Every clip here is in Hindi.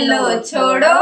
लो छोड़ो,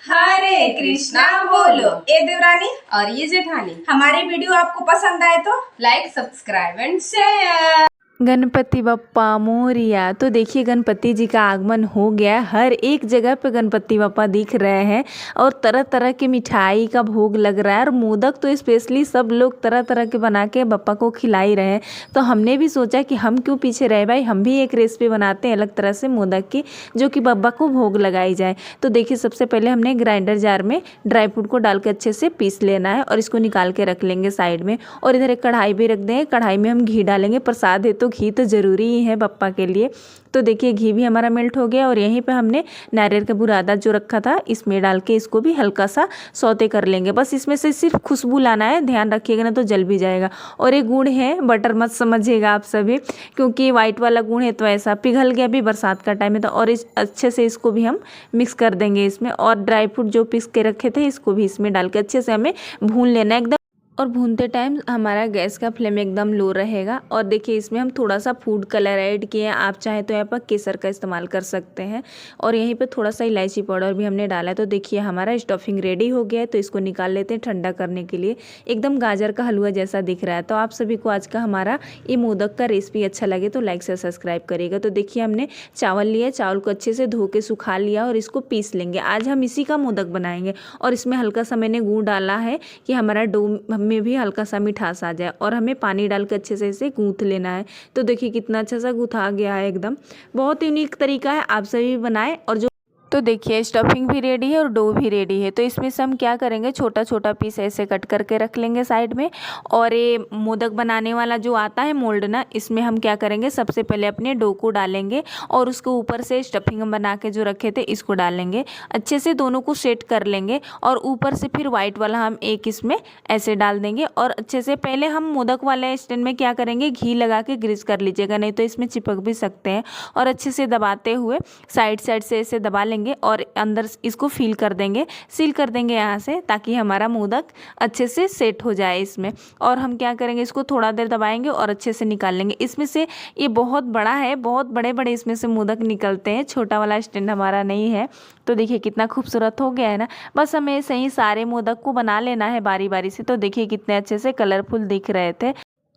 हरे कृष्णा बोलो। ए देवरानी और ये जेठानी, हमारी वीडियो आपको पसंद आए तो like subscribe and share. Ganpati Bappa Morya. तो देखिए गणपति जी का आगमन हो गया। हर एक जगह पे गणपति बप्पा दिख रहे हैं और तरह तरह की मिठाई का भोग लग रहा है। और मोदक तो स्पेशली सब लोग तरह तरह के बना के बप्पा को खिला ही रहे हैं। तो हमने भी सोचा कि हम क्यों पीछे रहे भाई, हम भी एक रेसिपी बनाते हैं अलग तरह से मोदक की, जो कि बप्पा को भोग लगाई जाए। तो देखिए सबसे पहले हमने ग्राइंडर जार में ड्राई फ्रूट को डाल के अच्छे से पीस लेना है और इसको निकाल के रख लेंगे साइड में। और इधर एक कढ़ाई भी रख देंगे। कढ़ाई में हम घी डालेंगे, प्रसाद है तो घी तो ज़रूरी ही है बप्पा के लिए। तो देखिए घी भी हमारा मेल्ट हो गया और यहीं पे हमने नारियल का बुरादा जो रखा था इसमें डाल के इसको भी हल्का सा सौते कर लेंगे। बस इसमें से सिर्फ खुशबू लाना है, ध्यान रखिएगा ना तो जल भी जाएगा। और ये गुड़ है, बटर मत समझिएगा आप सभी, क्योंकि वाइट वाला गुड़ है तो ऐसा पिघल गया। भी बरसात का टाइम है तो और इस अच्छे से इसको भी हम मिक्स कर देंगे इसमें। और ड्राई फ्रूट जो पीस के रखे थे इसको भी इसमें डाल के अच्छे से हमें भून लेना है एकदम। और भूनते टाइम हमारा गैस का फ्लेम एकदम लो रहेगा। और देखिए इसमें हम थोड़ा सा फूड कलर ऐड किए हैं, आप चाहे तो यहाँ पर केसर का इस्तेमाल कर सकते हैं। और यहीं पे थोड़ा सा इलायची पाउडर भी हमने डाला है। तो देखिए हमारा स्टफिंग रेडी हो गया है। तो इसको निकाल लेते हैं ठंडा करने के लिए। एकदम गाजर का हलवा जैसा दिख रहा है। तो आप सभी को आज का हमारा ये मोदक का रेसिपी अच्छा लगे तो लाइक से सब्सक्राइब करिएगा। तो देखिए हमने चावल लिया, चावल को अच्छे से धो के सुखा लिया और इसको पीस लेंगे। आज हम इसी का मोदक बनाएंगे। और इसमें हल्का सा मैंने गुड़ डाला है कि हमारा डो में भी हल्का सा मिठास आ जाए। और हमें पानी डाल के अच्छे से इसे गूंथ लेना है। तो देखिए कितना अच्छा सा गूंथा गया है एकदम। बहुत यूनिक तरीका है, आप सभी बनाएं। और जो तो देखिए स्टफिंग भी रेडी है और डो भी रेडी है। तो इसमें से हम क्या करेंगे, छोटा छोटा पीस ऐसे कट करके रख लेंगे साइड में। और ये मोदक बनाने वाला जो आता है मोल्ड ना, इसमें हम क्या करेंगे, सबसे पहले अपने डो को डालेंगे और उसके ऊपर से स्टफिंग हम बना के जो रखे थे इसको डालेंगे। अच्छे से दोनों को सेट कर लेंगे और ऊपर से फिर वाइट वाला हम एक इसमें ऐसे डाल देंगे। और अच्छे से पहले हम मोदक वाले स्टैंड में क्या करेंगे, घी लगा के ग्रीस कर लीजिएगा, नहीं तो इसमें चिपक भी सकते हैं। और अच्छे से दबाते हुए साइड साइड से ऐसे दबा लेंगे और अंदर इसको सील कर देंगे यहाँ से, ताकि हमारा मोदक अच्छे से सेट हो जाए इसमें। और हम क्या करेंगे, इसको थोड़ा देर दबाएंगे और अच्छे से निकाल लेंगे। इसमें से ये बहुत बड़ा है, बहुत बड़े बड़े इसमें से मोदक निकलते हैं, छोटा वाला स्टैंड हमारा नहीं है। तो देखिए कितना खूबसूरत हो गया है ना। बस हमें सही सारे मोदक को बना लेना है बारी बारी से। तो देखिए कितने अच्छे से कलरफुल दिख रहे थे।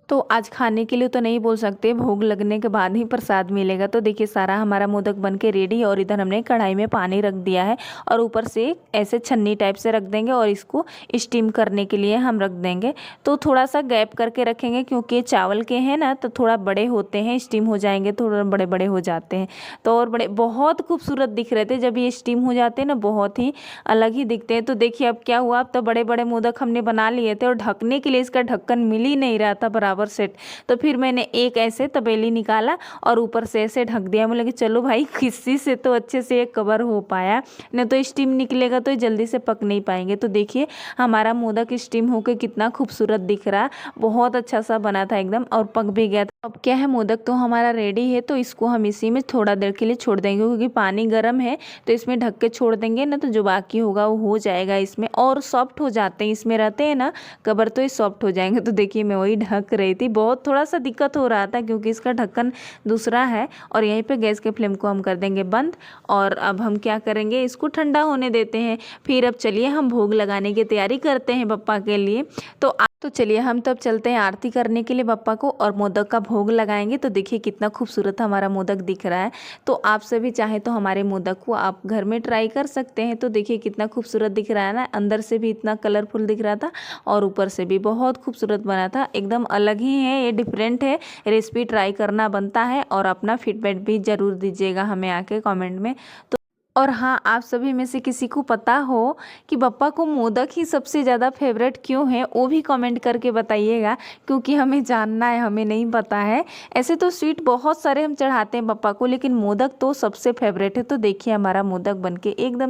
तो आज खाने के लिए तो नहीं बोल सकते, भोग लगने के बाद ही प्रसाद मिलेगा। तो देखिए सारा हमारा मोदक बन के रेडी है। और इधर हमने कढ़ाई में पानी रख दिया है और ऊपर से ऐसे छन्नी टाइप से रख देंगे और इसको स्टीम करने के लिए हम रख देंगे। तो थोड़ा सा गैप करके रखेंगे, क्योंकि चावल के हैं ना तो थोड़ा बड़े होते हैं, स्टीम हो जाएंगे थोड़ा बड़े बड़े हो जाते हैं। तो और बड़े बहुत खूबसूरत दिख रहे थे जब ये स्टीम हो जाते हैं ना, बहुत ही अलग ही दिखते हैं। तो देखिए अब क्या हुआ, अब तो बड़े बड़े मोदक हमने बना लिए थे और ढकने के लिए इसका ढक्कन मिल ही नहीं रहा था बराबर सेट। तो फिर मैंने एक ऐसे तपेली निकाला और ऊपर से ऐसे ढक दिया। मैं लगे चलो भाई किसी से तो अच्छे से एक कवर हो पाया, नहीं तो स्टीम निकलेगा तो जल्दी से पक नहीं पाएंगे। तो देखिए हमारा मोदक स्टीम होकर कितना खूबसूरत दिख रहा, बहुत अच्छा सा बना था एकदम और पक भी गया था। अब क्या है, मोदक तो हमारा रेडी है। तो इसको हम इसी में थोड़ा देर के लिए छोड़ देंगे, क्योंकि पानी गर्म है। तो इसमें ढक के छोड़ देंगे ना तो जो बाकी होगा वो हो जाएगा इसमें। और सॉफ्ट हो जाते हैं, इसमें रहते हैं ना कवर, तो ये सॉफ्ट हो जाएंगे। तो देखिए मैं वही ढक रही थी, बहुत थोड़ा सा दिक्कत हो रहा था क्योंकि इसका ढक्कन दूसरा है। और यहीं पे गैस के फ्लेम को हम कर देंगे बंद। और अब हम क्या करेंगे, इसको ठंडा होने देते हैं। फिर अब चलिए हम भोग लगाने की तैयारी करते हैं बप्पा के लिए। तो चलिए हम तब चलते हैं आरती करने के लिए बप्पा को और मोदक का भोग लगाएंगे। तो देखिए कितना खूबसूरत हमारा मोदक दिख रहा है। तो आप सभी चाहे तो हमारे मोदक को आप घर में ट्राई कर सकते हैं। तो देखिए कितना खूबसूरत दिख रहा है ना, अंदर से भी इतना कलरफुल दिख रहा था और ऊपर से भी बहुत खूबसूरत बना था। एकदम अलग ही है, ये डिफरेंट है। रेसिपी ट्राई करना बनता है और अपना फीडबैक भी ज़रूर दीजिएगा हमें आके कमेंट में। तो और हाँ, आप सभी में से किसी को पता हो कि बप्पा को मोदक ही सबसे ज़्यादा फेवरेट क्यों है, वो भी कमेंट करके बताइएगा, क्योंकि हमें जानना है, हमें नहीं पता है। ऐसे तो स्वीट बहुत सारे हम चढ़ाते हैं बप्पा को, लेकिन मोदक तो सबसे फेवरेट है। तो देखिए हमारा मोदक बनके एकदम